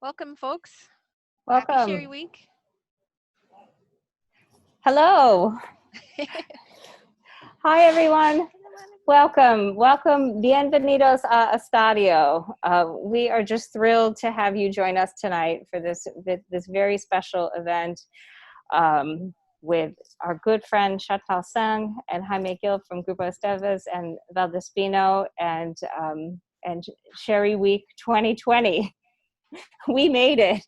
Welcome, folks. Happy Sherry Welcome. Week. Hello. Hi, everyone. Welcome. Bienvenidos a Estadio. We are just thrilled to have you join us tonight for this very special event with our good friend Chantal Tseng and Jaime Gil from Grupo Estevez and Valdespino and Sherry Week 2020. We made it.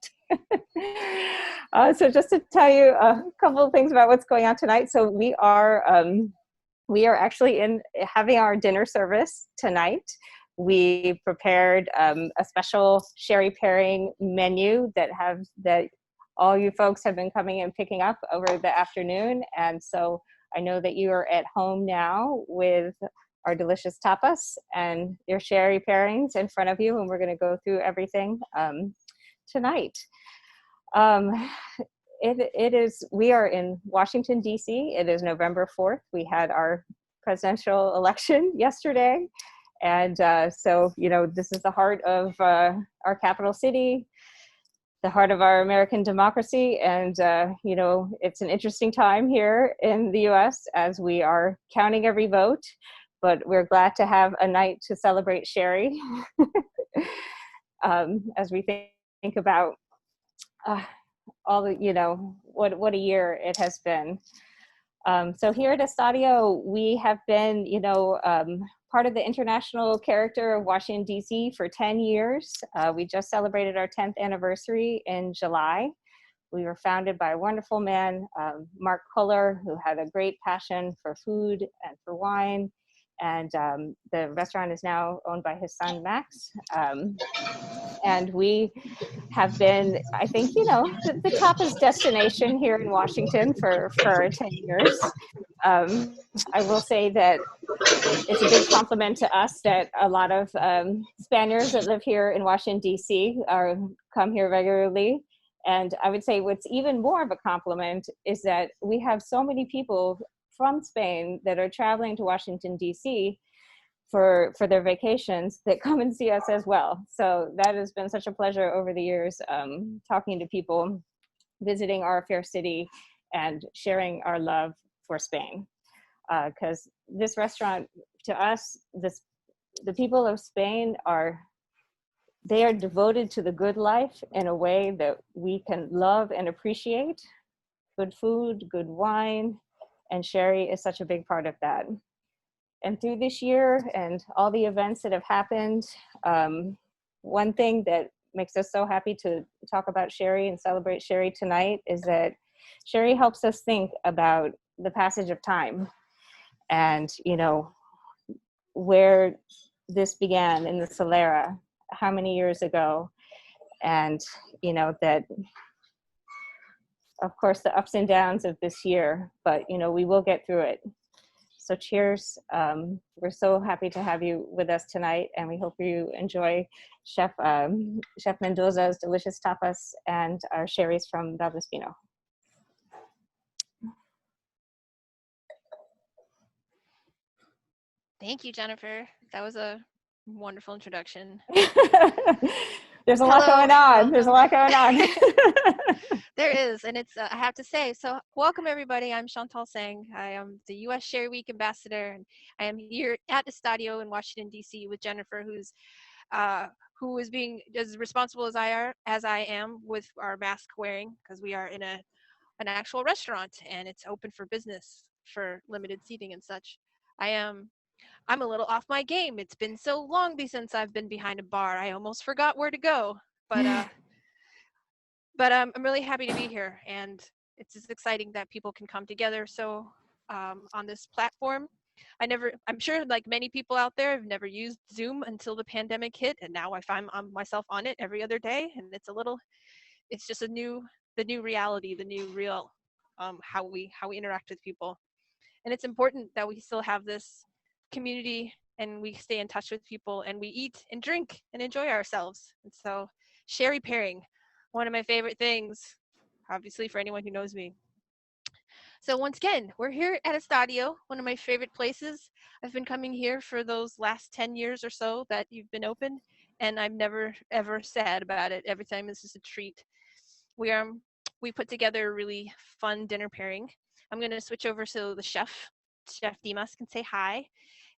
So just to tell you a couple of things about what's going on tonight. So we are actually having our dinner service tonight. We prepared a special sherry pairing menu that all you folks have been coming and picking up over the afternoon. And so I know that you are at home now with our delicious tapas and your sherry pairings in front of you, and we're going to go through everything tonight. We are in Washington, D.C. It is November 4th. We had our presidential election yesterday. And so, this is the heart of our capital city, the heart of our American democracy. And, it's an interesting time here in the U.S. as we are counting every vote. But we're glad to have a night to celebrate sherry as we think about all the, what a year it has been. So here at Estadio, we have been, part of the international character of Washington, D.C. for 10 years. We just celebrated our 10th anniversary in July. We were founded by a wonderful man, Mark Culler, who had a great passion for food and for wine. And the restaurant is now owned by his son, Max. And we have been, I think, the tapas destination here in Washington for 10 years. I will say that it's a big compliment to us that a lot of Spaniards that live here in Washington, D.C. come here regularly. And I would say what's even more of a compliment is that we have so many people from Spain that are traveling to Washington, D.C. for their vacations that come and see us as well. So that has been such a pleasure over the years, talking to people, visiting our fair city, and sharing our love for Spain. Because this restaurant, to us, the people of Spain they are devoted to the good life in a way that we can love and appreciate. Good food, good wine, and sherry is such a big part of that. And through this year and all the events that have happened, one thing that makes us so happy to talk about sherry and celebrate sherry tonight is that sherry helps us think about the passage of time and, where this began in the Solera, how many years ago, and, that, of course, the ups and downs of this year, but, we will get through it. So cheers. We're so happy to have you with us tonight, and we hope you enjoy Chef Mendoza's delicious tapas and our sherries from Valdespino. Thank you, Jennifer. That was a wonderful introduction. There's a lot going on. There's a lot going on. There is, and it's, I have to say, so welcome everybody. I'm Chantal Tseng. I am the U.S. Sherry Week Ambassador, and I am here at Estadio in Washington, D.C. with Jennifer, who is being as responsible as I am with our mask wearing, because we are in an actual restaurant, and it's open for business for limited seating and such. I'm a little off my game. It's been so long since I've been behind a bar. I almost forgot where to go, but I'm really happy to be here, and it's just exciting that people can come together. So on this platform, I'm sure like many people out there, I've never used Zoom until the pandemic hit, and now I find myself on it every other day, and it's just the new reality, the new real, how we interact with people. And it's important that we still have this community and we stay in touch with people and we eat and drink and enjoy ourselves. And so sherry pairing, one of my favorite things, obviously for anyone who knows me. So once again, we're here at Estadio, one of my favorite places. I've been coming here for those last 10 years or so that you've been open, and I'm never ever sad about it. Every time this is a treat. We put together a really fun dinner pairing. I'm going to switch over so the Chef Dimas, can say hi,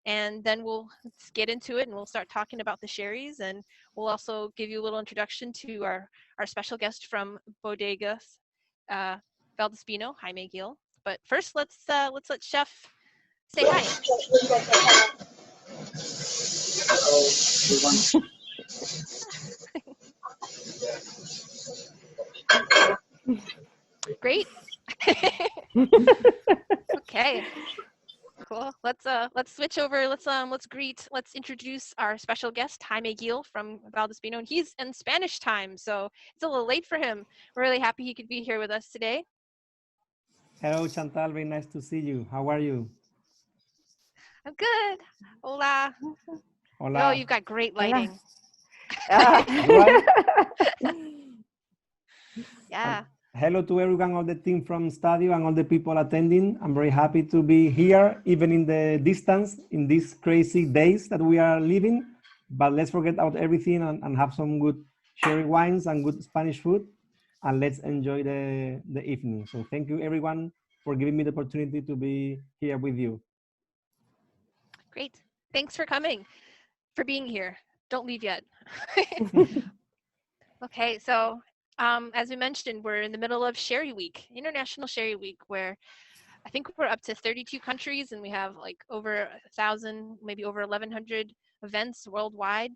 and then let's get into it, and we'll start talking about the Cherries, and we'll also give you a little introduction to our special guest from Bodegas, Valdespino, Jaime Gil. But first, let's let Chef say hi. Great. Okay. Cool. Let's switch over. Let's introduce our special guest, Jaime Gil from Valdespino, and he's in Spanish time, so it's a little late for him. We're really happy he could be here with us today. Hello, Chantal. Very nice to see you. How are you? I'm good. Hola. Hola. Oh, you've got great lighting. Yeah. Hello to everyone, all the team from Estadio and all the people attending. I'm very happy to be here, even in the distance, in these crazy days that we are living. But let's forget about everything and have some good cherry wines and good Spanish food. And let's enjoy the evening. So thank you, everyone, for giving me the opportunity to be here with you. Great. Thanks for coming, for being here. Don't leave yet. Okay, so as we mentioned, we're in the middle of Sherry Week, International Sherry Week, where I think we're up to 32 countries, and we have like over 1,000, maybe over 1,100 events worldwide,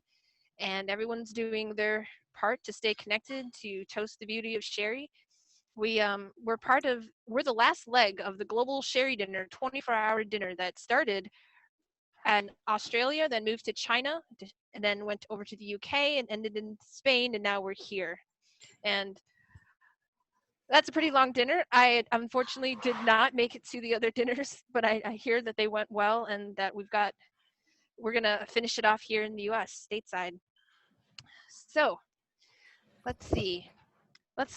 and everyone's doing their part to stay connected, to toast the beauty of sherry. We're the last leg of the global sherry dinner, 24-hour dinner that started in Australia, then moved to China, and then went over to the UK and ended in Spain, and now we're here. And that's a pretty long dinner. I unfortunately did not make it to the other dinners, but I hear that they went well, and that we're gonna finish it off here in the US, stateside. So let's see. Let's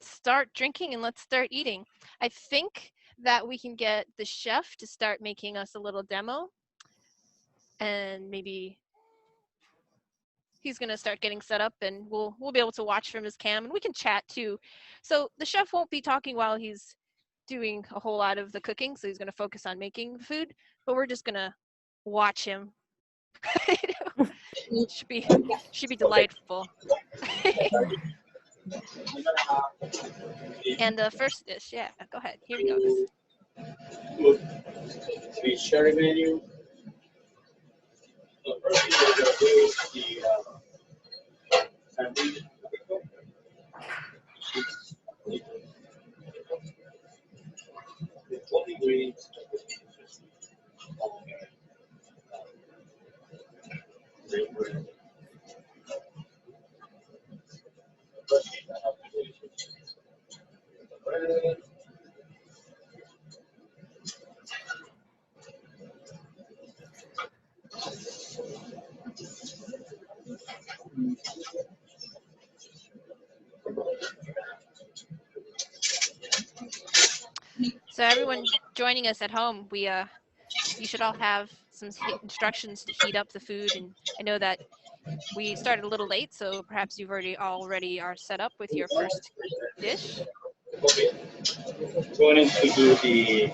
start drinking and let's start eating. I think that we can get the chef to start making us a little demo, and maybe he's going to start getting set up, and we'll be able to watch from his cam, and we can chat too. So the chef won't be talking while he's doing a whole lot of the cooking, so he's going to focus on making the food, but we're just going to watch him. should be delightful. And the first dish, yeah, go ahead, here we go. The sherry menu. So first thing we're gonna do is the sardine. The only ingredients So everyone joining us at home, you should all have some instructions to heat up the food, and I know that we started a little late, so perhaps you've already are set up with your first dish. Okay. Going to do the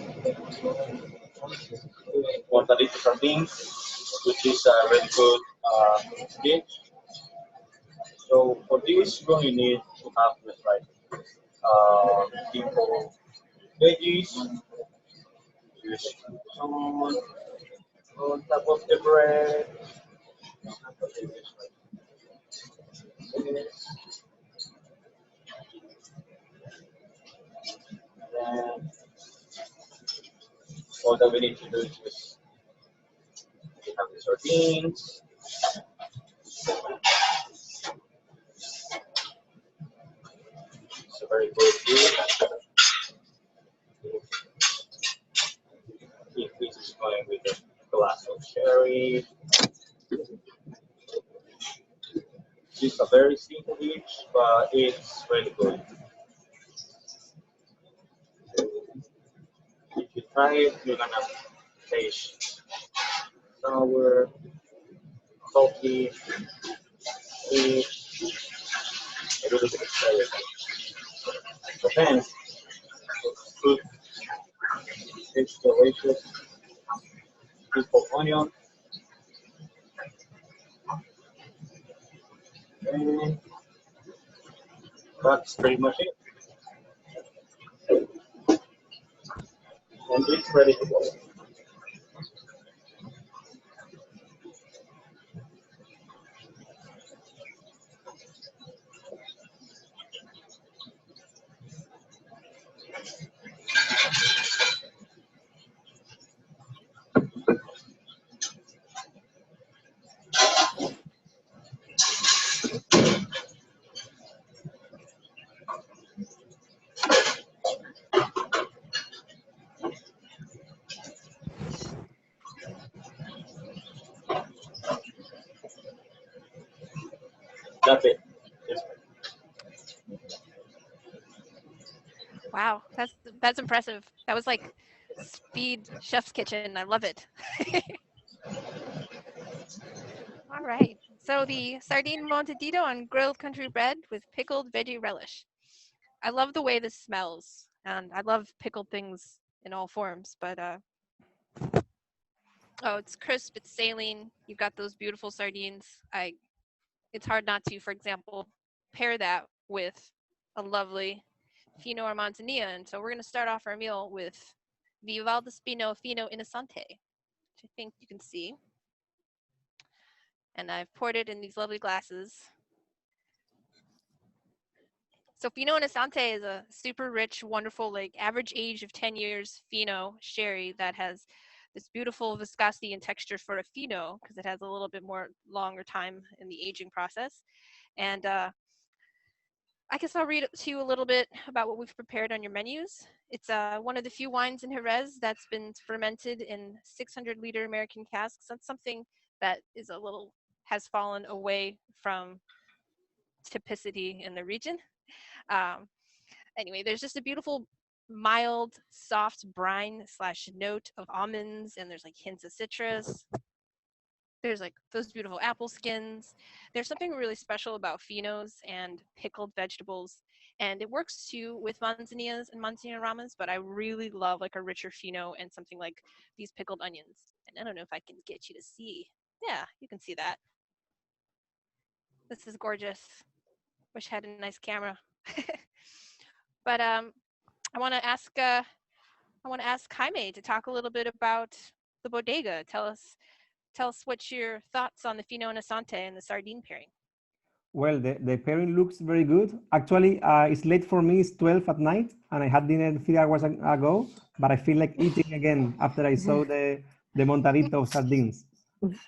Montedido sardine, which is a very good dish. So for this, you're going to need to have just like simple veggies, use some on top of the bread. And all that we need to do is just we have the sardines. It's a very good dish. If this is going with a glass of sherry. It's a very simple dish, but it's really good. If you try it, you're gonna taste sour, salty, be a little bit excited. So hence, fruit is delicious. Pickled onion, and that's pretty much it. And it's ready to go. That's it. It's Wow, that's impressive. That was like speed chef's kitchen. I love it. All right. So the sardine Montedido on grilled country bread with pickled veggie relish. I love the way this smells, and I love pickled things in all forms. But oh, it's crisp. It's saline. You've got those beautiful sardines. It's hard not to, for example, pair that with a lovely fino or manzanilla. And so we're going to start off our meal with Vivaldo Spinofino Innosante, which I think you can see. And I've poured it in these lovely glasses. So Fino Innosante is a super rich, wonderful, like average age of 10 years Fino sherry that has this beautiful viscosity and texture for a Fino because it has a little bit more longer time in the aging process. And I guess I'll read to you a little bit about what we've prepared on your menus. It's one of the few wines in Jerez that's been fermented in 600-liter American casks. That's something that is has fallen away from typicity in the region. Anyway, there's just a beautiful, mild, soft brine / note of almonds, and there's like hints of citrus. There's like those beautiful apple skins. There's something really special about finos and pickled vegetables, and it works too with manzanillas and manzanilla ramas, but I really love like a richer fino and something like these pickled onions. And I don't know if I can get you to see. Yeah, you can see that. This is gorgeous. Wish I had a nice camera. But I want to ask Jaime to talk a little bit about the bodega. Tell us what's your thoughts on the Fino Innosante and the sardine pairing. Well, the pairing looks very good. Actually, it's late for me. It's 12 at night, and I had dinner 3 hours ago, but I feel like eating again after I saw the Montedido sardines.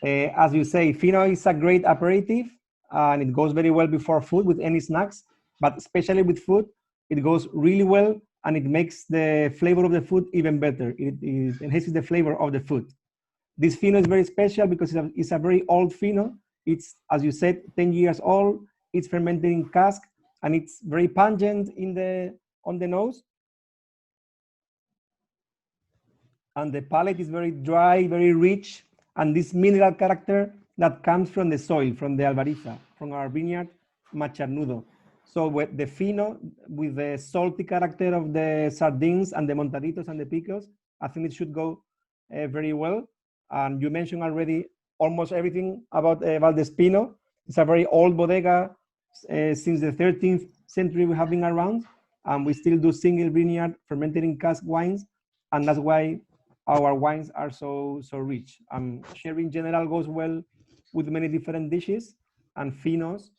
As you say, Fino is a great aperitif, and it goes very well before food with any snacks, but especially with food, it goes really well, and it makes the flavor of the food even better. It enhances the flavor of the food. This Fino is very special because it's a very old Fino. It's, as you said, 10 years old. It's fermented in cask, and it's very pungent on the nose. And the palate is very dry, very rich, and this mineral character that comes from the soil, from the albariza, from our vineyard, Macharnudo. So with the Fino, with the salty character of the sardines and the montaditos and the pickles, I think it should go very well. And you mentioned already almost everything about Valdespino. It's a very old bodega. Since the 13th century, we have been around, and we still do single vineyard fermented in cask wines, and that's why our wines are so rich. Sherry in general goes well with many different dishes, and Finos,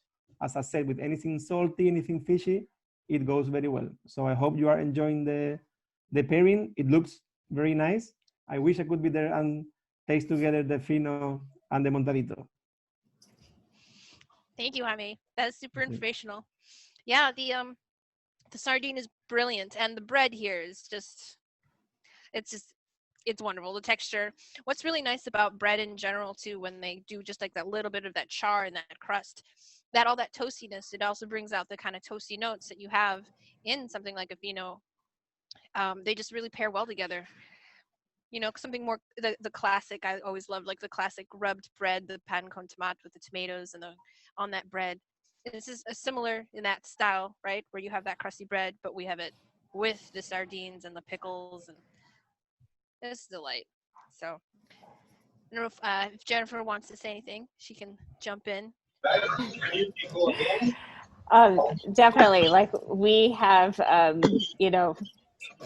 as I said, with anything salty, anything fishy, it goes very well. So I hope you are enjoying the pairing. It looks very nice. I wish I could be there and taste together the Fino and the Montedito. Thank you, Jaime. That's super informational. Yeah, the sardine is brilliant, and the bread here is it's wonderful. The texture. What's really nice about bread in general too, when they do just like that little bit of that char and that crust, that all that toastiness, it also brings out the kind of toasty notes that you have in something like a Fino. They just really pair well together. you know, something more the classic. I always loved like the classic rubbed bread, the pan con tomate with the tomatoes and the on that bread. This is a similar in that style, right? Where you have that crusty bread, but we have it with the sardines and the pickles, and it's a delight. So I don't know if Jennifer wants to say anything, she can jump in. Definitely. Like we have, you know,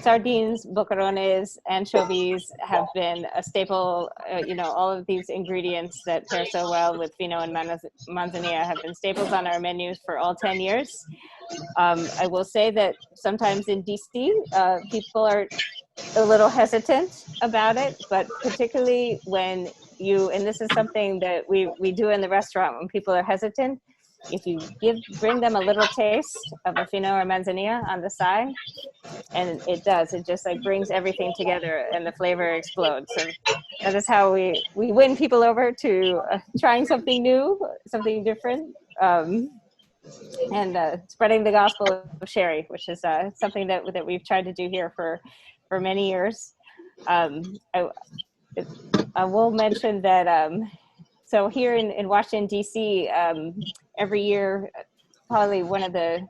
sardines, boquerones, anchovies have been a staple. You know, all of these ingredients that pair so well with vino and manzanilla have been staples on our menus for all 10 years. I will say that sometimes in DC, people are a little hesitant about it, but particularly when you, and this is something that we do in the restaurant when people are hesitant, if you bring them a little taste of a fino or manzanilla on the side, and it just like brings everything together and the flavor explodes. So that is how we win people over to trying something new, something different, and spreading the gospel of sherry, which is something that we've tried to do here for many years. I will mention that so here in Washington D.C. Every year, probably one of the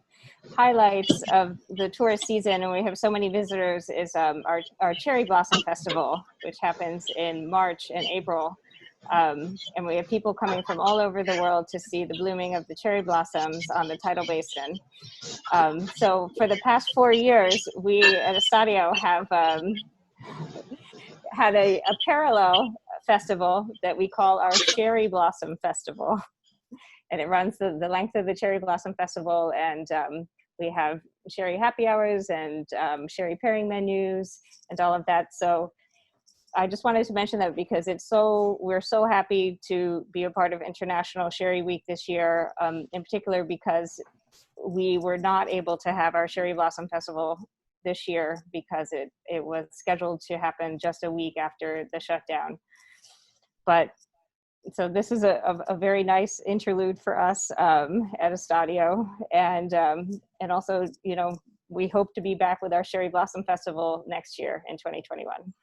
highlights of the tourist season, and we have so many visitors, is our Cherry Blossom Festival, which happens in March and April. And we have people coming from all over the world to see the blooming of the cherry blossoms on the tidal basin. So for the past 4 years, we at Estadio have had a parallel festival that we call our Cherry Blossom Festival. And it runs the length of the Cherry Blossom Festival, and we have sherry happy hours and sherry pairing menus and all of that. So I just wanted to mention that because we're so happy to be a part of International Sherry Week this year, in particular because we were not able to have our Cherry Blossom Festival this year because it was scheduled to happen just a week after the shutdown. But so this is a very nice interlude for us at Estadio, and also, you know, we hope to be back with our Cherry Blossom Festival next year in 2021.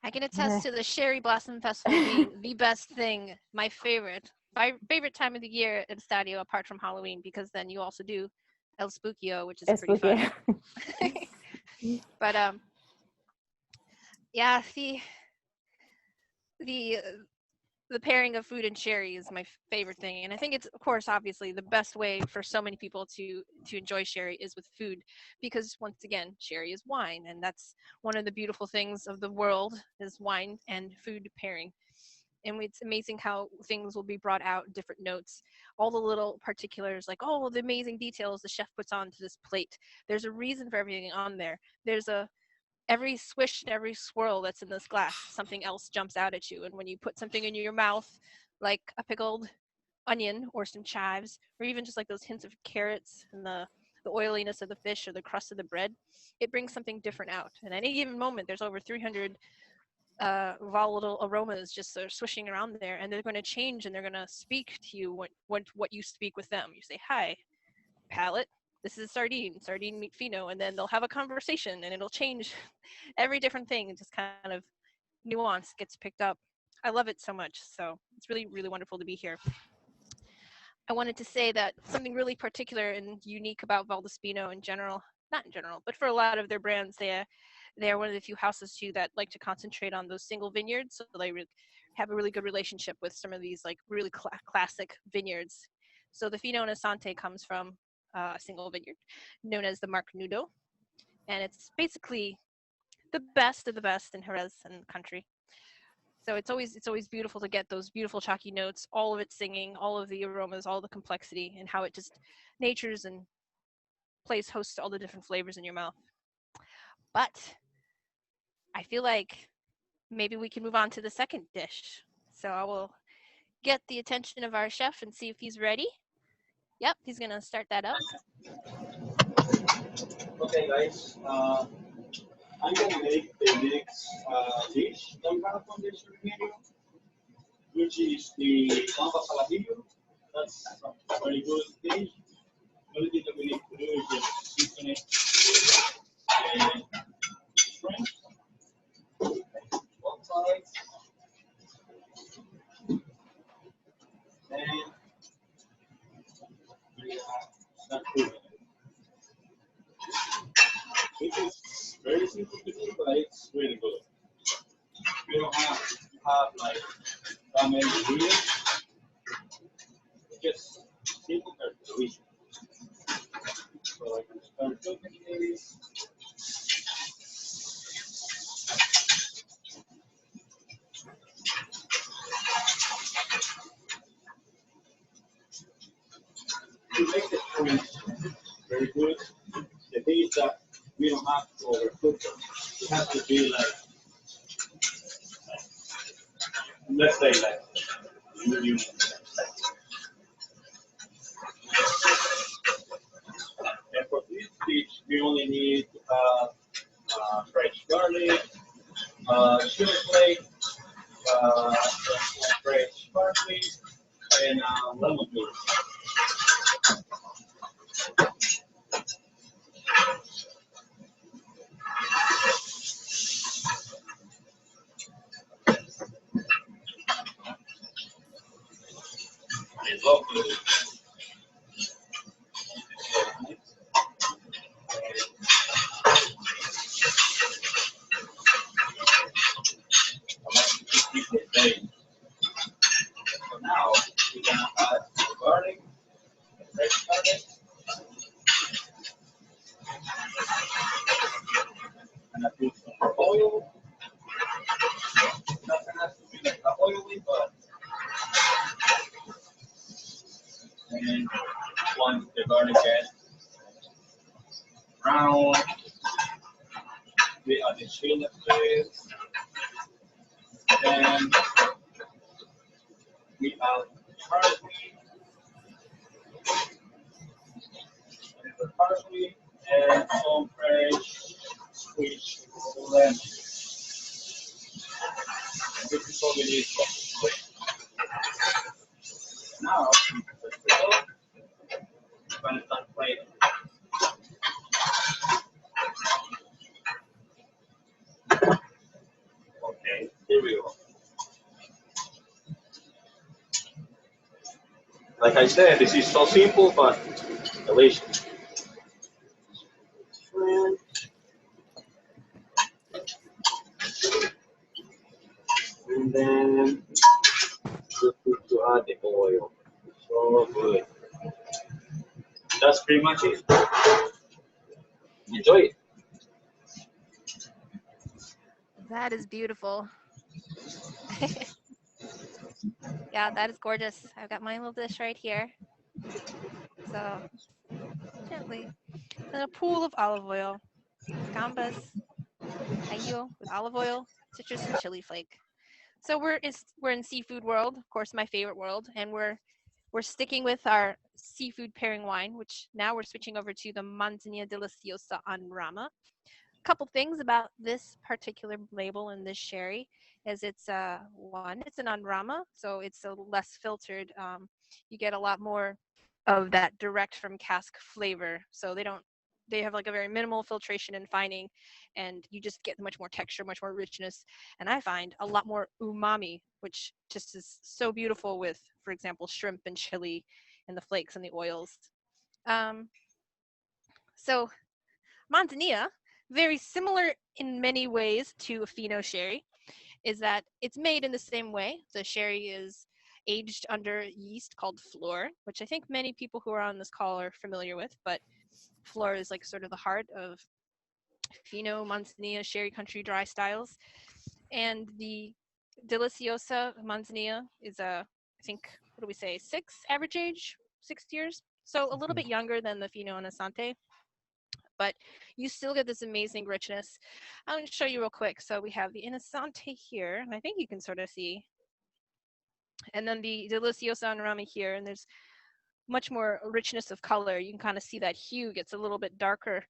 I can attest to the Cherry Blossom Festival being the best thing, my favorite time of the year at Estadio, apart from Halloween, because then you also do El Spookyeo, which is pretty fun. But yeah, the pairing of food and sherry is my favorite thing, and I think it's, of course, obviously the best way for so many people to enjoy sherry is with food, because once again, sherry is wine, and that's one of the beautiful things of the world is wine and food pairing. And it's amazing how things will be brought out, different notes, all the little particulars, like, oh, the amazing details the chef puts onto this plate. There's a reason for everything on there. There's every swish and every swirl that's in this glass, something else jumps out at you. And when you put something in your mouth, like a pickled onion or some chives, or even just like those hints of carrots and the oiliness of the fish or the crust of the bread, it brings something different out. And at any given moment, there's over 300 volatile aromas just sort of swishing around there, and they're going to change, and they're going to speak to you what you speak with them. You say, hi, palate, this is sardine meat fino, and then they'll have a conversation, and it'll change every different thing, and just kind of nuance gets picked up. I love it so much, so it's really, really wonderful to be here. I wanted to say that something really particular and unique about Valdespino in general, not in general, but for a lot of their brands, they're one of the few houses too that like to concentrate on those single vineyards. So they have a really good relationship with some of these like really classic vineyards. So the Fino Innosante comes from a single vineyard known as the Mark Nudo. And it's basically the best of the best in Jerez and the country. So it's always beautiful to get those beautiful chalky notes, all of it singing, all of the aromas, all the complexity, and how it just natures and plays host to all the different flavors in your mouth. But I feel like maybe we can move on to the second dish. So I will get the attention of our chef and see if he's ready. Yep, he's going to start that up. Okay, guys. I'm going to make the next dish that we have on this video, which is the gamba saladillo. That's a very good dish. The only thing that we need to do is just season it and shrimp. not food. It is very simple to do, but it's really good. You don't have to have like that many ingredients. Just simple but delicious. So I can start cooking this. To make the shrimps very good, the thing is that we don't have to overcook them. It has to be like let's say like medium. And for this dish, we only need to have fresh garlic, chili flake, some fresh parsley, and lemon juice. I love it. So now we're gonna add garlic, fresh garlic, and I put some oil. Doesn't have to be like oily, but and once the garlic gets brown, we add the chili flakes, and we add parsley, and some fresh squeezed lemon. And this is all we need for the plate. Now, let's go. We're going to start plating. Okay, here we go. Like I said, this is so simple but delicious. And then just need to add the oil. So good. That's pretty much it. Enjoy it. That is beautiful. Yeah, that is gorgeous. I've got my little dish right here. So gently. And a pool of olive oil. Gambas, ayo with olive oil, citrus, and chili flake. So we're in seafood world, of course, my favorite world, and we're sticking with our seafood pairing wine, which now we're switching over to the Manzanilla Deliciosa en Rama. A couple things about this particular label in this sherry is it's it's an en Rama, so it's a less filtered. You get a lot more of that direct from cask flavor, so they have like a very minimal filtration and fining, and you just get much more texture, much more richness, and I find a lot more umami, which just is so beautiful with, for example, shrimp and chili and the flakes and the oils. Um, so Manzanilla, very similar in many ways to a Fino sherry, is that it's made in the same way. The sherry is aged under yeast called flor, which I think many people who are on this call are familiar with, but flor is like sort of the heart of Fino, Manzanilla, sherry country dry styles. And the Deliciosa Manzanilla is I think, what do we say, average age, 6 years. So a little bit younger than the Fino Innosante, but you still get this amazing richness. I'm going to show you real quick. So we have the Innosante here, and I think you can sort of see. And then the Deliciosa en Rama here, and there's much more richness of color. You can kind of see that hue gets a little bit darker,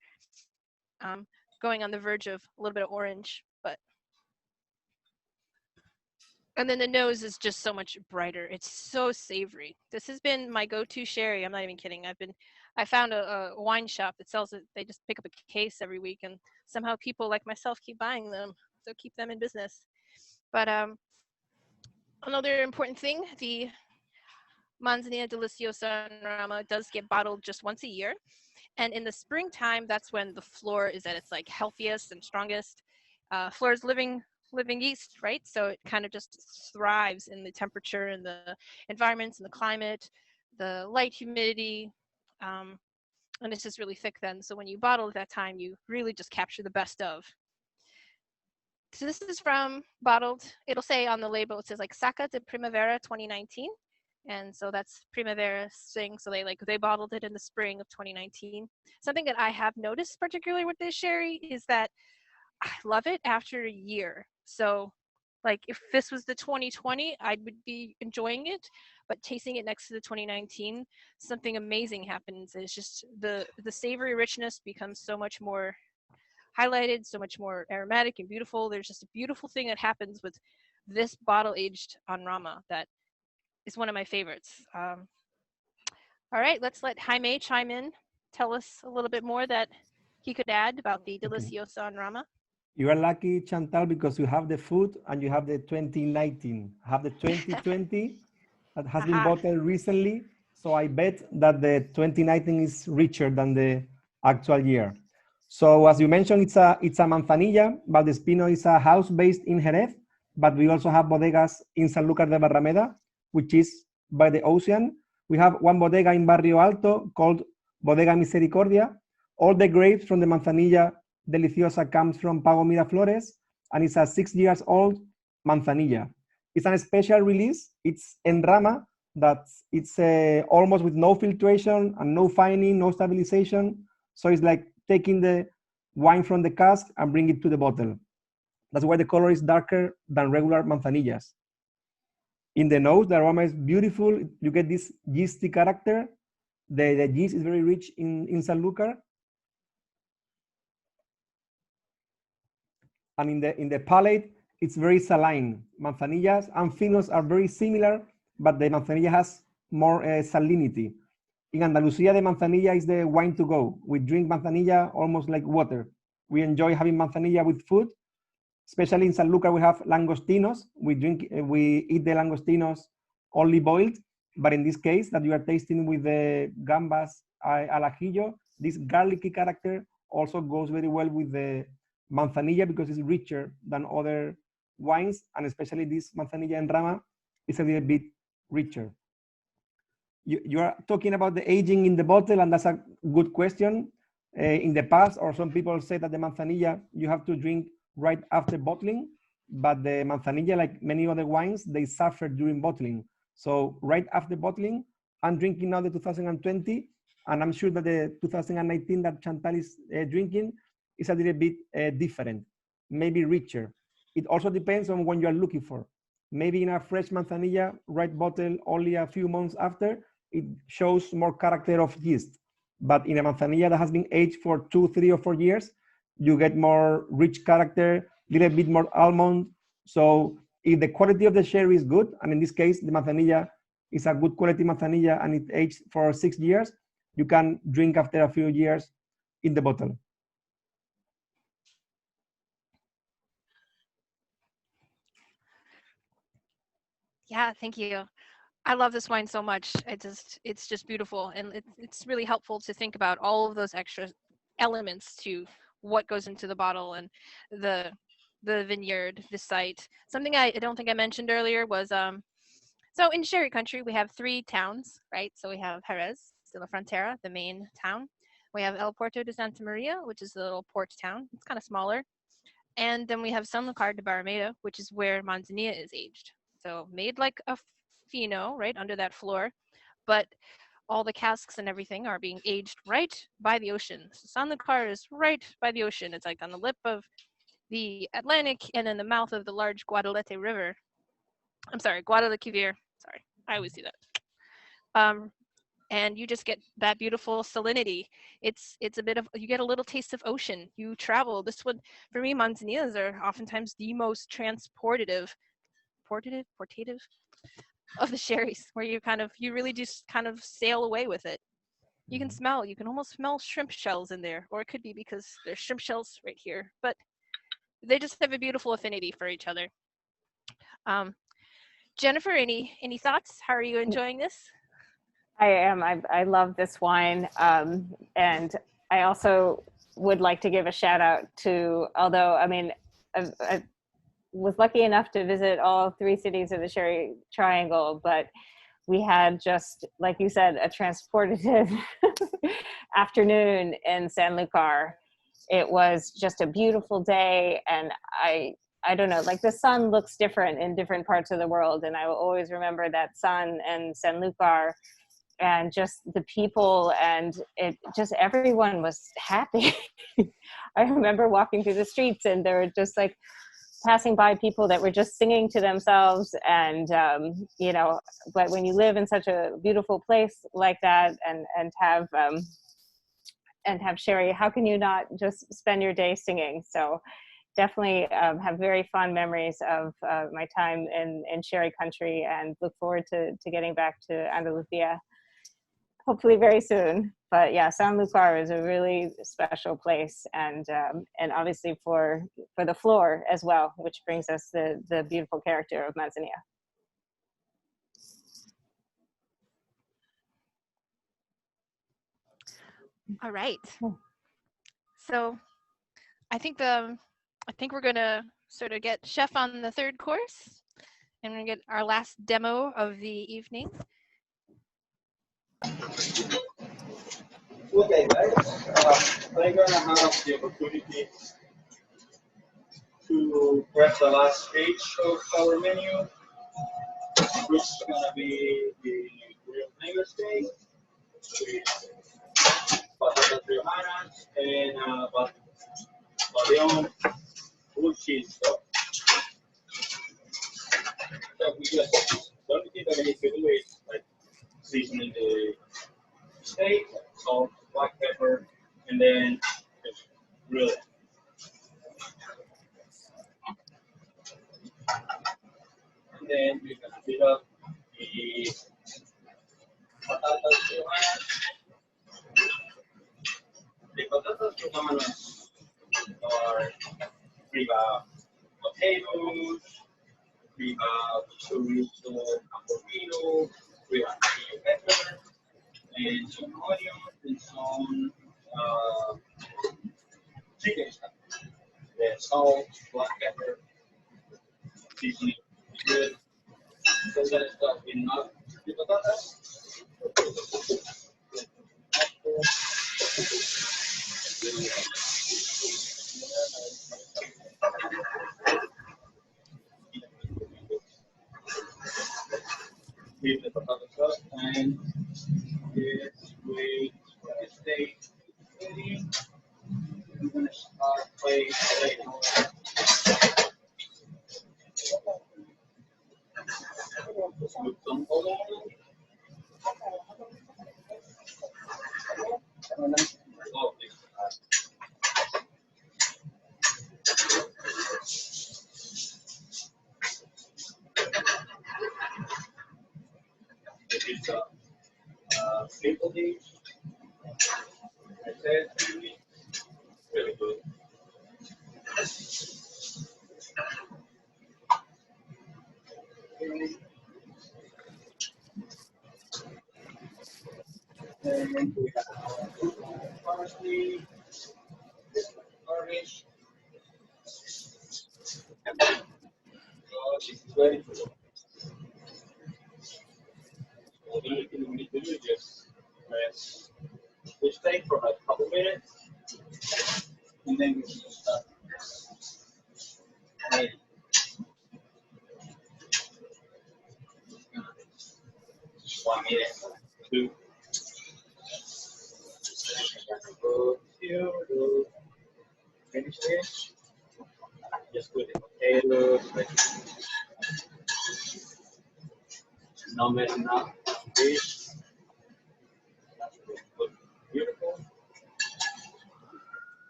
going on the verge of a little bit of orange, but. And then the nose is just so much brighter. It's so savory. This has been my go-to sherry. I'm not even kidding. I found a wine shop that sells it. They just pick up a case every week, and somehow people like myself keep buying them. So keep them in business. But another important thing, the Manzanilla Deliciosa and Rama does get bottled just once a year. And in the springtime, that's when the floor is at its like healthiest and strongest. Floor is living yeast, right? So it kind of just thrives in the temperature and the environments and the climate, the light, humidity, and it's just really thick then. So when you bottle at that time, you really just capture the best of. So this is from bottled. It'll say on the label, it says like Saca de Primavera 2019. And so that's Primavera Sing. So they bottled it in the spring of 2019. Something that I have noticed particularly with this sherry is that I love it after a year. So like if this was the 2020, I would be enjoying it, but tasting it next to the 2019, something amazing happens. It's just the savory richness becomes so much more highlighted, so much more aromatic and beautiful. There's just a beautiful thing that happens with this bottle aged on Rama that is one of my favorites. All right, let's let Jaime chime in, tell us a little bit more that he could add about the Deliciosa on Rama. You are lucky, Chantal, because you have the food and you have the 2019. I have the 2020 that has been bottled recently. So I bet that the 2019 is richer than the actual year. So as you mentioned, it's a Manzanilla. Valdespino is a house based in Jerez, but we also have bodegas in Sanlúcar de Barrameda, which is by the ocean. We have one bodega in Barrio Alto called Bodega Misericordia. All the grapes from the Manzanilla Deliciosa comes from Pago Miraflores, and it's a 6 years old Manzanilla. It's a special release. It's en rama, that it's almost with no filtration and no fining, no stabilization. So it's like taking the wine from the cask and bring it to the bottle. That's why the color is darker than regular Manzanillas. In the nose, the aroma is beautiful. You get this yeasty character. The yeast is very rich in Sanlúcar. And in the palate, it's very saline. Manzanillas and finos are very similar, but the Manzanilla has more salinity. In Andalusia, the Manzanilla is the wine to go. We drink Manzanilla almost like water. We enjoy having Manzanilla with food. Especially in Sanlúcar, we have langostinos. We eat the langostinos only boiled, but in this case that you are tasting with the gambas al ajillo, this garlicky character also goes very well with the Manzanilla because it's richer than other wines, and especially this Manzanilla en Rama is a little bit richer. You are talking about the aging in the bottle, and that's a good question. In the past, or some people say that the Manzanilla you have to drink right after bottling, but the Manzanilla, like many other wines, they suffer during bottling. So right after bottling, I'm drinking now the 2020, and I'm sure that the 2019 that Chantal is drinking is a little bit different, maybe richer. It also depends on what you are looking for. Maybe in a fresh Manzanilla, right bottle only a few months after, it shows more character of yeast. But in a Manzanilla that has been aged for 2, 3, or 4 years, you get more rich character, a little bit more almond. So if the quality of the sherry is good, and in this case, the Manzanilla is a good quality Manzanilla and it aged for 6 years, you can drink after a few years in the bottle. Yeah, thank you. I love this wine so much. It's just beautiful, and it's really helpful to think about all of those extra elements to what goes into the bottle and the vineyard, the site. Something I don't think I mentioned earlier was so in sherry country we have 3 towns, right? So we have Jerez de la Frontera, the main town. We have El Puerto de Santa Maria, which is the little port town. It's kind of smaller. And then we have Sanlúcar de Barrameda, which is where Manzanilla is aged. So made like a Fino, right, under that floor, but all the casks and everything are being aged right by the ocean. So Sanlúcar is right by the ocean. It's like on the lip of the Atlantic and in the mouth of the large Guadalete River. I'm sorry, Guadalquivir. Sorry, I always do that. And you just get that beautiful salinity. It's a bit of, you get a little taste of ocean. You travel. This one, for me, Manzanillas are oftentimes the most portative of the sherries, where you really just kind of sail away with it. You can almost smell shrimp shells in there, or it could be because there's shrimp shells right here, but they just have a beautiful affinity for each other. Jennifer, any thoughts? How are you enjoying this? I am. I love this wine. And I also would like to give a shout out to, although, I mean, I was lucky enough to visit all 3 cities of the Sherry Triangle, but we had just, like you said, a transportative afternoon in San Lucar. It was just a beautiful day, and I don't know, like the sun looks different in different parts of the world, and I will always remember that sun and San Lucar, and just the people, and it just, everyone was happy. I remember walking through the streets, and there were just like passing by people that were just singing to themselves, and you know, but when you live in such a beautiful place like that, and have sherry, how can you not just spend your day singing? So definitely have very fond memories of my time in sherry country, and look forward to getting back to Andalusia hopefully very soon. But yeah, San Lucar is a really special place, and obviously for the floor as well, which brings us the beautiful character of Manzanilla. All right. So I think we're gonna sort of get Chef on the 3rd course, and we're gonna get our last demo of the evening. Okay, guys, I'm gonna have the opportunity to press the last page of our menu, which is gonna be the grilled mango steak with patatas riojanas and baleon blue cheese sauce. So we just, the only thing that we need to do is like seasoning the steak, salt, black pepper, and then just grill it. And then we can fill up the patatas riojanas. The patatas riojanas are, we have potatoes, we have chorizo Spinofino, we have chili pepper, and some onions, and some chicken stuff. The salt, black pepper, seasoning, good. So that stuff in not the patatas. Leave the patatas up, and let's wait for the steak ready. I'm gonna start playing with some oil. Oh, this is a simple dish. I said really good. And we have parsley, garnish. This is ready to go. So the only thing we need to do is just press the steak for a couple minutes, and then we can start. Ready. 1 minute, 2. Finish this. Just put the potatoes, not messing up this. Look beautiful.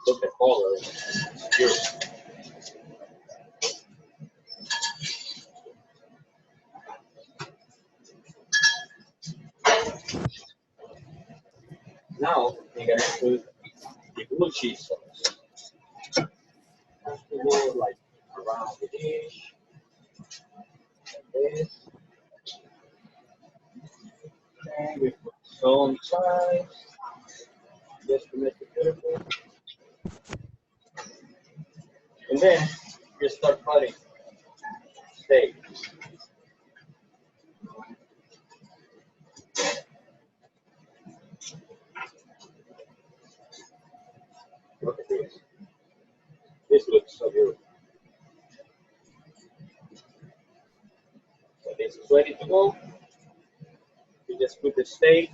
Look at color. It's beautiful. Now we're gonna put the blue cheese sauce. Have to go like around the dish. Like this. And we put some chives, just to make it beautiful. And then you start cutting steak. Look at this. This looks so beautiful. So this is ready to go. You just put the steak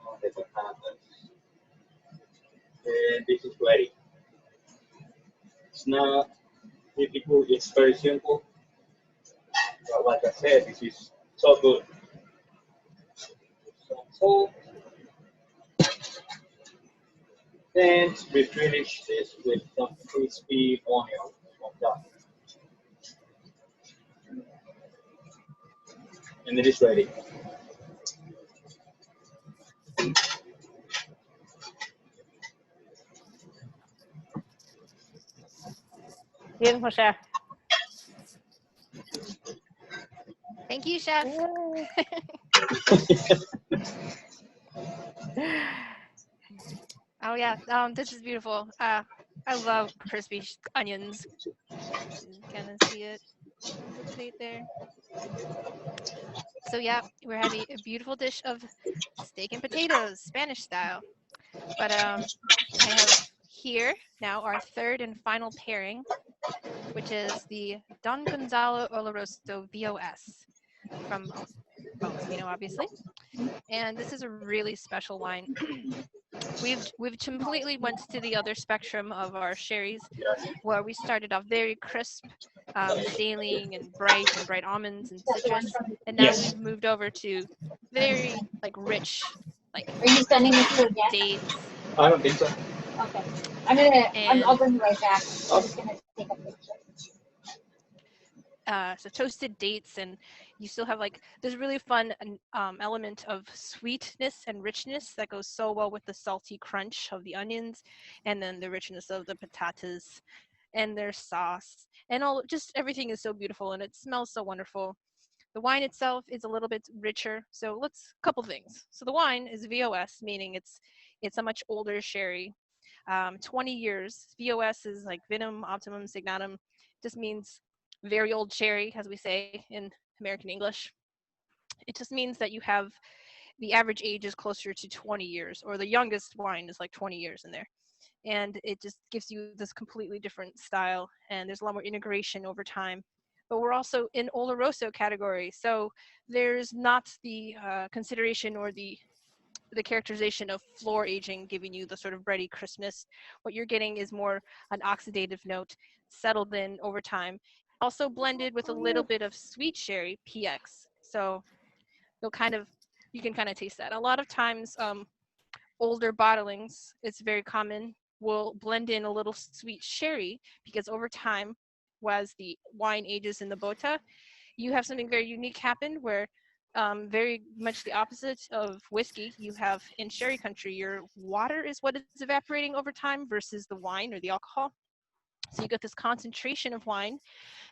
on the patatas. And this is ready. It's not difficult, it's very simple. But like I said, this is so good. So, then we finish this with some crispy onion on top. And it is ready. Beautiful, chef. Thank you, chef. Oh yeah, this is beautiful. I love crispy onions. You can kind of see it on the plate there. So yeah, we're having a beautiful dish of steak and potatoes, Spanish style. But I have here now our third and final pairing, which is the Don Gonzalo Oloroso VOS from Valdespino, obviously. And this is a really special wine. We've completely went to the other spectrum of our sherries, where we started off very crisp, saline and bright almonds and citrus, and now we've moved over to very like rich, like Are you sending me to again? dates. I don't think so. Okay. I'll bring you right back. I'm just gonna take a picture. So toasted dates, and you still have like this really fun element of sweetness and richness that goes so well with the salty crunch of the onions, and then the richness of the patatas and their sauce, and just everything is so beautiful and it smells so wonderful. The wine itself is a little bit richer, so couple things. So the wine is VOS, meaning it's a much older sherry, 20 years. VOS is like Vinum Optimum Signatum, just means very old sherry, as we say in American English. It just means that you have the average age is closer to 20 years, or the youngest wine is like 20 years in there. And it just gives you this completely different style, and there's a lot more integration over time. But we're also in Oloroso category, so there's not the consideration or the characterization of floor aging giving you the sort of bready crispness. What you're getting is more an oxidative note settled in over time, also blended with a little bit of sweet sherry, PX. So you can kind of taste that. A lot of times older bottlings, it's very common, will blend in a little sweet sherry, because over time, as the wine ages in the bota, you have something very unique happen where very much the opposite of whiskey. You have in sherry country, your water is what is evaporating over time versus the wine or the alcohol. So you get this concentration of wine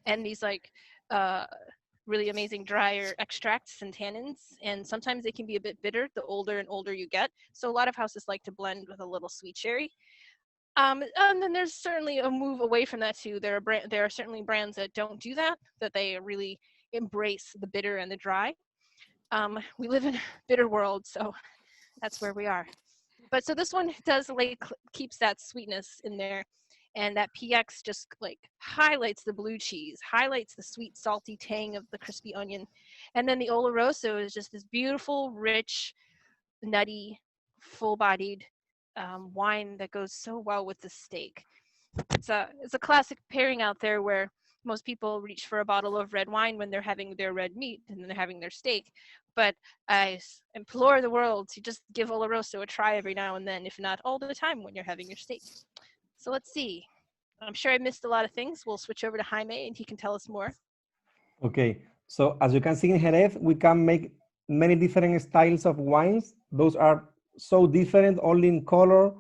and these like really amazing drier extracts and tannins. And sometimes they can be a bit bitter the older and older you get. So a lot of houses like to blend with a little sweet sherry. And then there's certainly a move away from that too. There are certainly brands that don't do that they really embrace the bitter and the dry. We live in a bitter world, so that's where we are. But so this one does keeps that sweetness in there, and that PX just like highlights the blue cheese, highlights the sweet salty tang of the crispy onion. And then the Oloroso is just this beautiful, rich, nutty, full-bodied wine that goes so well with the steak. It's a classic pairing out there where most people reach for a bottle of red wine when they're having their red meat and then they're having their steak. But I implore the world to just give Oloroso a try every now and then, if not all the time when you're having your steak. So let's see. I'm sure I missed a lot of things. We'll switch over to Jaime and he can tell us more. Okay, so as you can see in Jerez, we can make many different styles of wines. Those are so different, only in color.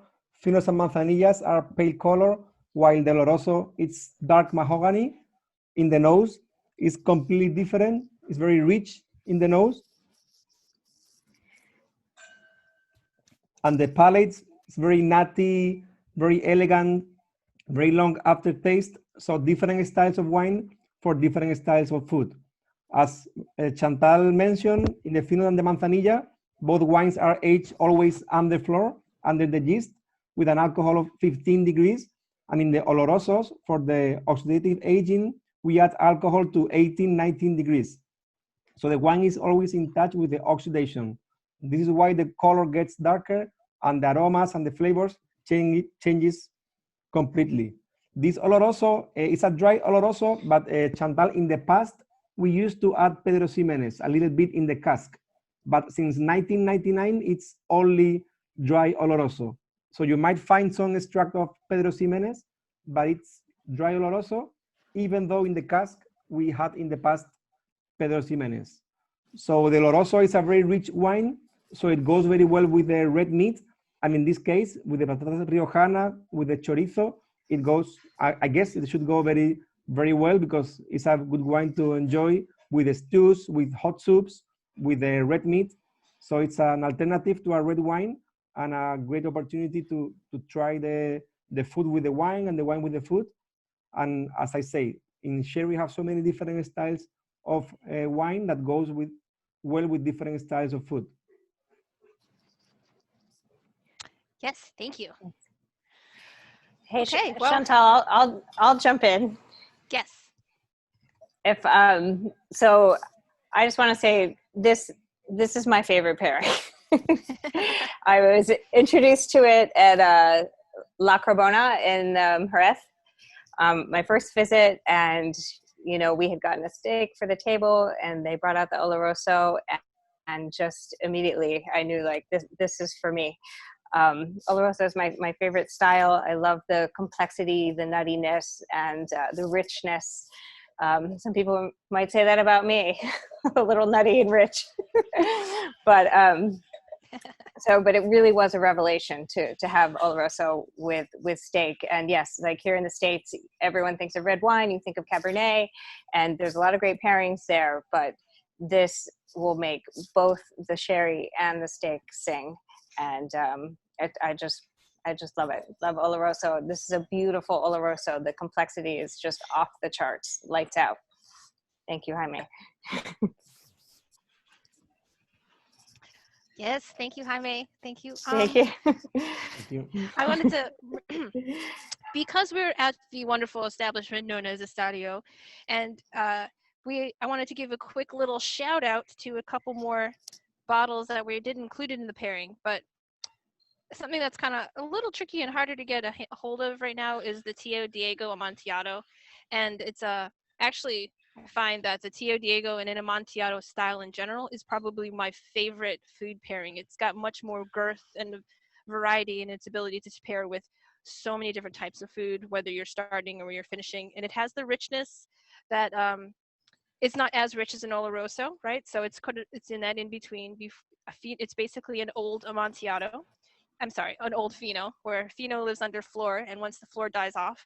Finos and Manzanillas are pale color, while the Oloroso, it's dark mahogany. In the nose, it's completely different. It's very rich in the nose. and the palate is very nutty, very elegant, very long aftertaste. So different styles of wine for different styles of food. As Chantal mentioned, in the Fino and the Manzanilla, both wines are aged always under floor, under the yeast, with an alcohol of 15 degrees. And in the Olorosos, for the oxidative aging, we add alcohol to 18, 19 degrees. So the wine is always in touch with the oxidation. This is why the color gets darker and the aromas and the flavors changes completely. This Oloroso is a dry Oloroso, but Chantal, in the past, we used to add Pedro Ximénez a little bit in the cask. But since 1999, it's only dry Oloroso. So you might find some extract of Pedro Ximénez, but it's dry Oloroso, even though in the cask, we had in the past Pedro Ximénez. So the Oloroso is a very rich wine, so it goes very well with the red meat. And in this case, with the patatas riojana, with the chorizo, it goes, I guess it should go very, very well because it's a good wine to enjoy with the stews, with hot soups, with the red meat. So it's an alternative to a red wine and a great opportunity to try the food with the wine and the wine with the food. And as I say, in Sherry, we have so many different styles of wine that goes well with different styles of food. Yes, thank you. Hey, Okay, well, Chantal, I'll jump in. Yes. If so, I just want to say this is my favorite pairing. I was introduced to it at La Carbona in Jerez, my first visit, and we had gotten a steak for the table, and they brought out the Oloroso, and just immediately I knew like this is for me. Oloroso is my favorite style. I love the complexity, the nuttiness, and the richness. Some people might say that about me, a little nutty and rich. But it really was a revelation to have Oloroso with steak. And yes, like here in the States, everyone thinks of red wine, you think of Cabernet, and there's a lot of great pairings there, but this will make both the sherry and the steak sing. And I just love it. Love Oloroso. This is a beautiful Oloroso. The complexity is just off the charts, lights out. Thank you, Jaime. Yes, thank you, Jaime. Thank you. Thank you. Thank you. I wanted to, because we're at the wonderful establishment known as Estadio, and I wanted to give a quick little shout out to a couple more bottles that we did included in the pairing, but something that's kind of a little tricky and harder to get a hold of right now is the Tio Diego Amontillado. And it's actually, I find that the Tio Diego and an Amontillado style in general is probably my favorite food pairing. It's got much more girth and variety in its ability to pair with so many different types of food, whether you're starting or you're finishing. And it has the richness that it's not as rich as an Oloroso, right? So it's in that in between. It's basically an old Amontillado. I'm sorry, an old Fino, where Fino lives under floor, and once the floor dies off,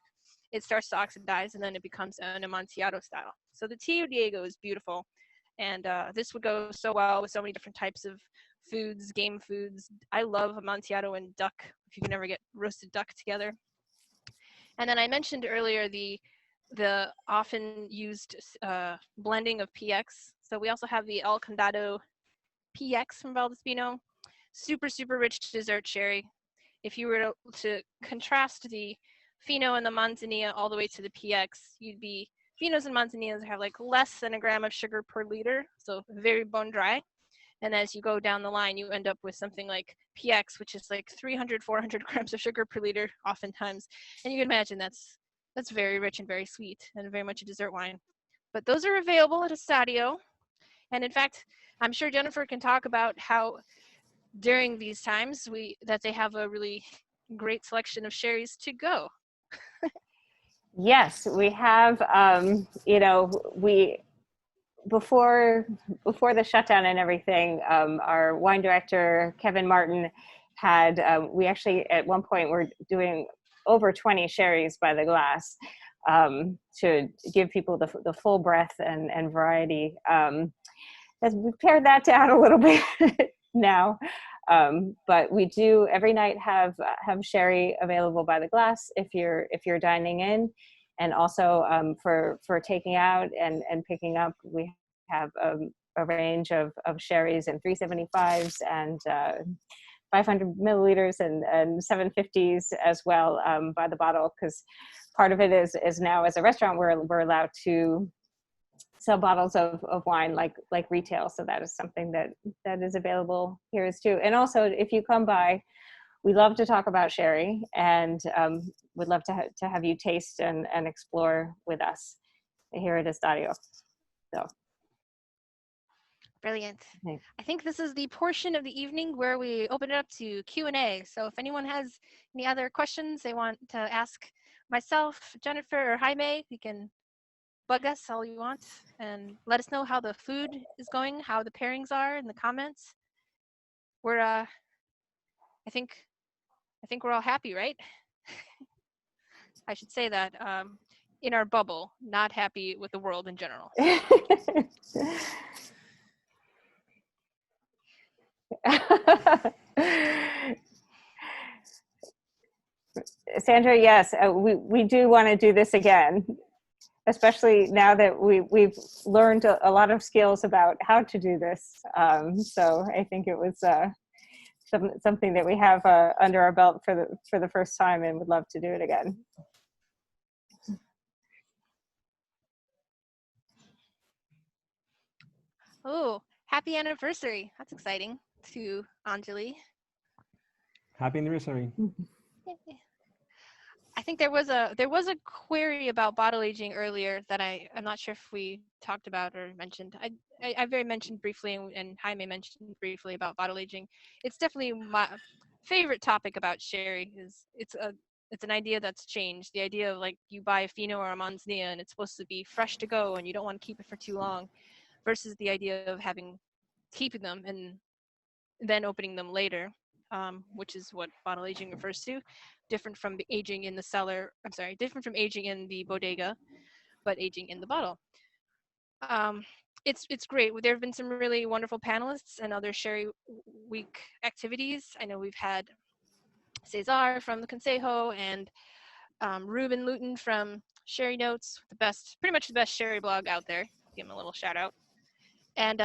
it starts to oxidize, and then it becomes an Amontillado style. So the Tio Diego is beautiful, and this would go so well with so many different types of foods, game foods. I love Amontillado and duck, if you can ever get roasted duck together. And then I mentioned earlier the often used blending of PX. So we also have the El Condado PX from Valdespino. Super, super rich dessert sherry. If you were to contrast the Fino and the Manzanilla all the way to the PX, Finos and Manzanillas have like less than a gram of sugar per liter, so very bone dry. And as you go down the line, you end up with something like PX, which is like 300, 400 grams of sugar per liter oftentimes. And you can imagine that's very rich and very sweet and very much a dessert wine. But those are available at Estadio. And in fact, I'm sure Jennifer can talk about how during these times that they have a really great selection of sherries to go. Yes, we have, before the shutdown and everything, our wine director, Kevin Martin, we actually at one point were doing over 20 sherries by the glass to give people the full breadth and variety. We've pared that down a little bit now. But we do every night have sherry available by the glass if you're dining in, and also for taking out and picking up, we have a range of sherries in 375s and 500 milliliters and 750s as well by the bottle, because part of it is now as a restaurant we're allowed to sell bottles of wine like retail, so that is something that is available here as too. And also, if you come by, we love to talk about sherry, and would love to have you taste and explore with us here at Estadio. So brilliant. Thanks. I think this is the portion of the evening where we open it up to Q&A. So if anyone has any other questions they want to ask myself, Jennifer, or Jaime, you can bug us all you want and let us know how the food is going, how the pairings are in the comments. We're I think we're all happy, right? I should say that in our bubble, not happy with the world in general. Sandra, yes, we do want to do this again, especially now that we've learned a lot of skills about how to do this. So I think it was something that we have under our belt for the first time, and would love to do it again. Oh, happy anniversary. That's exciting to Anjali. Happy anniversary. I think there was a query about bottle aging earlier that I'm not sure if we talked about or mentioned. I very mentioned briefly, and Jaime mentioned briefly about bottle aging. It's definitely my favorite topic about sherry. It's an idea that's changed. The idea of like you buy a Fino or a Manzanilla and it's supposed to be fresh to go and you don't want to keep it for too long, versus the idea of keeping them and then opening them later, which is what bottle aging refers to. Different from aging in the cellar, different from aging in the bodega, but aging in the bottle. It's great. There have been some really wonderful panelists and other Sherry Week activities. I know we've had Cesar from the Consejo and Ruben Luton from Sherry Notes, pretty much the best Sherry blog out there. Give him a little shout out. And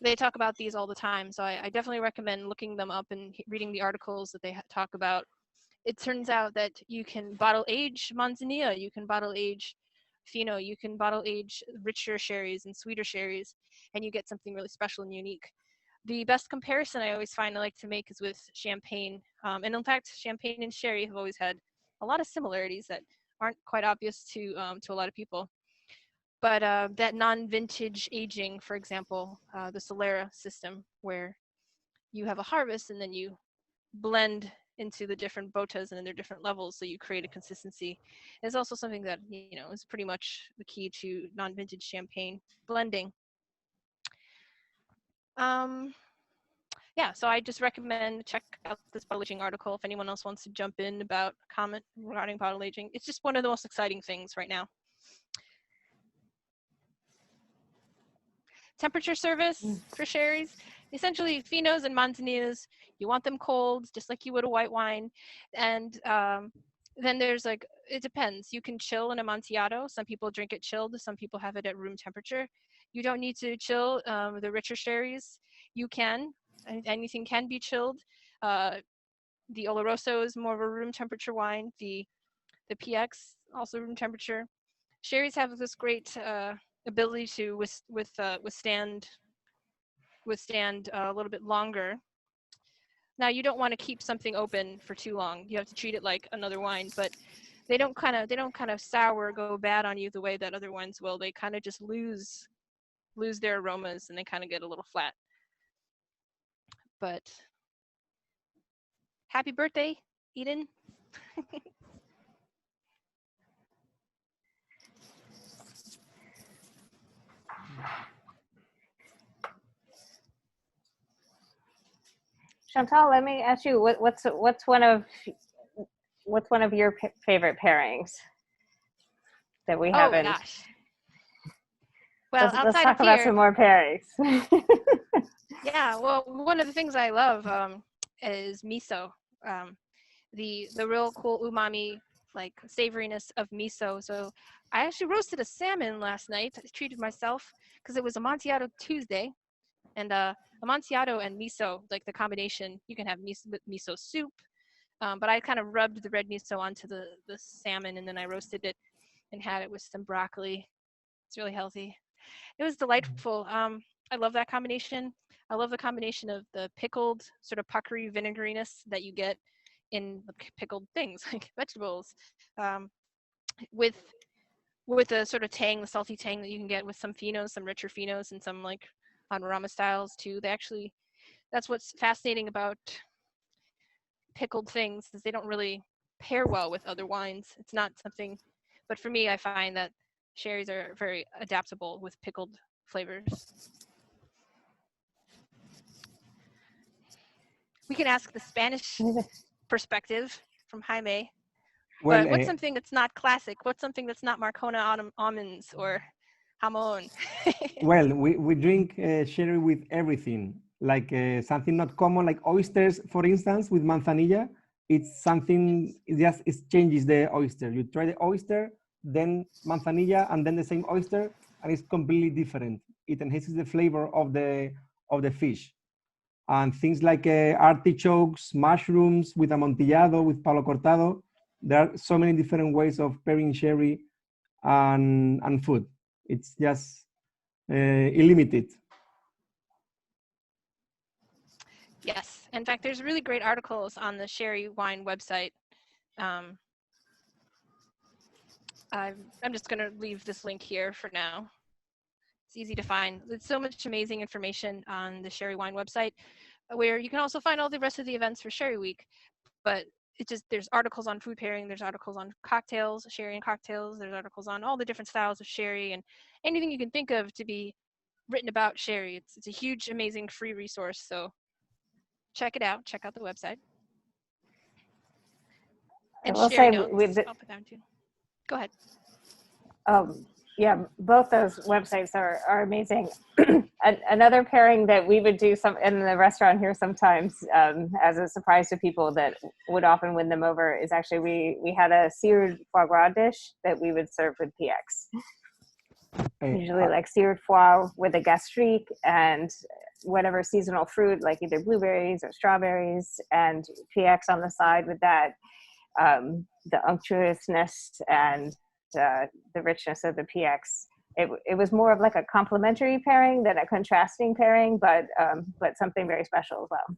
they talk about these all the time, so I definitely recommend looking them up and reading the articles that they talk about. It turns out that you can bottle age Manzanilla, you can bottle age Fino, you can bottle age richer sherries and sweeter sherries, and you get something really special and unique. The best comparison I always find I like to make is with champagne. And in fact, champagne and sherry have always had a lot of similarities that aren't quite obvious to a lot of people. But that non-vintage aging, for example, the Solera system, where you have a harvest and then you blend into the different botas and their different levels, so you create a consistency, is also something that is pretty much the key to non-vintage champagne blending. Yeah, so I just recommend check out this bottle aging article if anyone else wants to jump in about comment regarding bottle aging. It's just one of the most exciting things right now. Temperature service for sherries. Essentially, Finos and Manzanillas, you want them cold, just like you would a white wine. And then there's it depends. You can chill in a Amontillado. Some people drink it chilled. Some people have it at room temperature. You don't need to chill the richer sherries. You can. Anything can be chilled. The Oloroso is more of a room temperature wine. The PX, also room temperature. Sherries have this great ability to withstand a little bit longer. Now, you don't want to keep something open for too long. You have to treat it like another wine, but they don't kind of sour, go bad on you the way that other wines will. They kind of just lose their aromas and they kind of get a little flat. But happy birthday, Eden. Chantal, let me ask you, what's one of your favorite pairings that we haven't? Oh gosh. Well, let's talk about some more pairings. Yeah, well, one of the things I love is miso. The real cool umami, like savoriness of miso. So I actually roasted a salmon last night. I treated myself because it was Amontillado Tuesday, and Amontillado and miso, like the combination, you can have miso soup, but I kind of rubbed the red miso onto the salmon, and then I roasted it and had it with some broccoli. It's really healthy. It was delightful. I love that combination. I love the combination of the pickled sort of puckery vinegariness that you get in the pickled things like vegetables, um, with the sort of tang, the salty tang that you can get with some finos, some richer finos, and some like panorama styles too. That's what's fascinating about pickled things, is they don't really pair well with other wines. It's not something, but for me, I find that sherries are very adaptable with pickled flavors. We can ask the Spanish perspective from Jaime. Well, But what's something that's not classic? What's something that's not Marcona almonds or jamon? well, we drink sherry with everything, like something not common, like oysters, for instance, with manzanilla. It's something, it changes the oyster. You try the oyster, then manzanilla, and then the same oyster, and it's completely different. It enhances the flavor of the fish. And things like artichokes, mushrooms with amontillado, with palo cortado. There are so many different ways of pairing sherry and food. It's just illimited. Yes. In fact, there's really great articles on the Sherry Wine website. I'm just going to leave this link here for now. It's easy to find. There's so much amazing information on the Sherry Wine website, where you can also find all the rest of the events for Sherry Week. But there's articles on food pairing, there's articles on cocktails, sherry and cocktails, there's articles on all the different styles of sherry and anything you can think of to be written about sherry. It's a huge, amazing free resource. So check it out. Check out the website. And I will sherry say notes, I'll put down too. Go ahead. Yeah, both those websites are amazing. Another pairing that we would do in the restaurant here sometimes, as a surprise to people that would often win them over, is actually we had a seared foie gras dish that we would serve with PX. Usually like seared foie with a gastrique and whatever seasonal fruit, like either blueberries or strawberries, and PX on the side with that, the unctuousness and the richness of the PX. It was more of like a complementary pairing than a contrasting pairing, but something very special as well.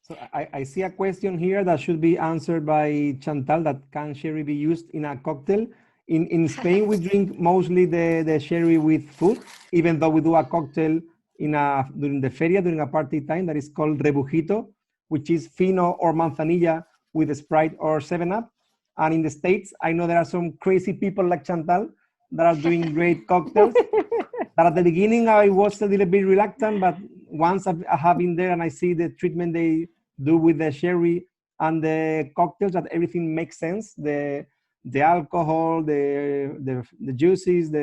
So I see a question here that should be answered by Chantal, that can sherry be used in a cocktail? In Spain, we drink mostly the sherry with food, even though we do a cocktail during the feria, during a party time, that is called rebujito, which is fino or manzanilla with a Sprite or 7-Up. And in the States, I know there are some crazy people like Chantal that are doing great cocktails. But at the beginning, I was a little bit reluctant, but once I have been there and I see the treatment they do with the sherry and the cocktails, that everything makes sense. The alcohol, the juices,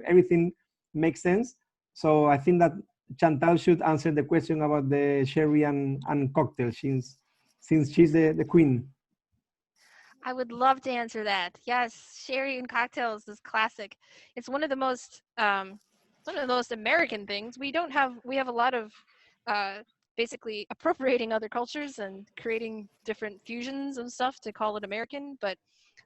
everything makes sense. So I think that Chantal should answer the question about the sherry and cocktail, since she's the queen. I would love to answer that. Yes, sherry and cocktails is classic. It's one of the most American things. We have a lot of basically appropriating other cultures and creating different fusions of stuff to call it American, but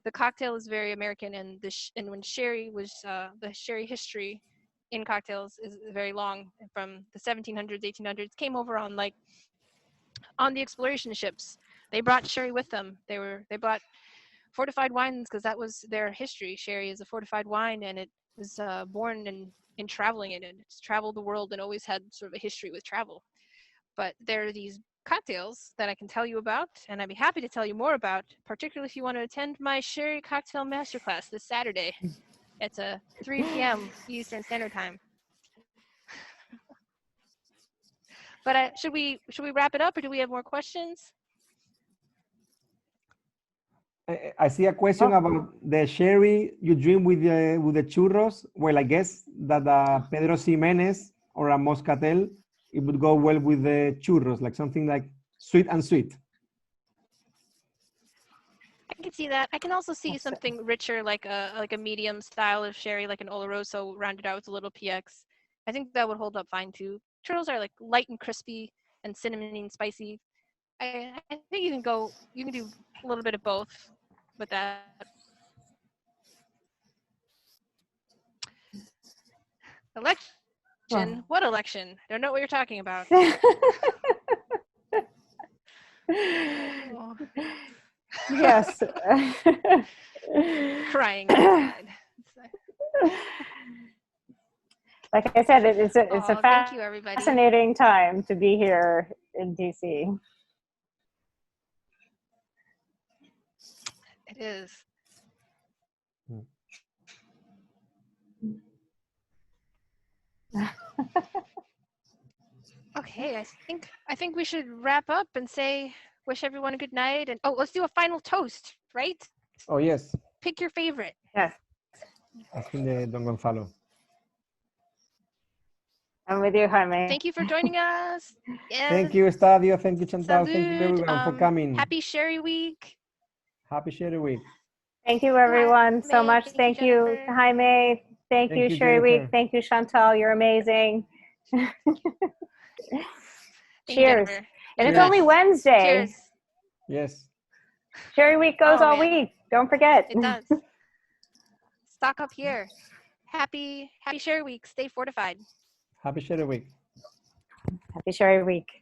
the cocktail is very American, and when sherry was the sherry history in cocktails is very long, from the 1700s, 1800s. Came over on the exploration ships. They brought sherry with them. They brought fortified wines because that was their history. Sherry is a fortified wine, and it was born in traveling, and it's traveled the world and always had sort of a history with travel. But there are these cocktails that I can tell you about, and I'd be happy to tell you more about, particularly if you want to attend my sherry cocktail masterclass this Saturday. It's 3 p.m. Eastern Standard Time. But should we wrap it up, or do we have more questions? I see a question about the sherry you drink with the churros. Well, I guess that Pedro Ximénez or a Moscatel it would go well with the churros, like something like sweet and sweet. I can see that. I can also see something richer, like a medium style of sherry, like an Oloroso, rounded out with a little PX. I think that would hold up fine too. Churros are like light and crispy and cinnamony and spicy. I think you can do a little bit of both with that. Election? What election? I don't know what you're talking about. Oh. Yes. Crying inside. Like I said, it's a thank you, everybody. fascinating time to be here in DC. It is. Okay, I think we should wrap up and say wish everyone a good night, and let's do a final toast, right? Oh yes. Pick your favorite. Yes. Asking the Don Gonzalo. I'm with you, Jaime. Thank you for joining us. Yes. Thank you, Estadio. Thank you, Chantal. Salud. Thank you, everyone, for coming. Happy Sherry Week. Happy Sherry Week. Thank you, everyone, so much. Thank you, Jaime. Thank you, Sherry Week. Thank you, Chantal. You're amazing. Cheers. And it's only Wednesday. Cheers. Yes. Sherry Week goes all week. Don't forget. It does. Stock up here. Happy Sherry Week. Stay fortified. Happy Sherry Week. Happy Sherry Week.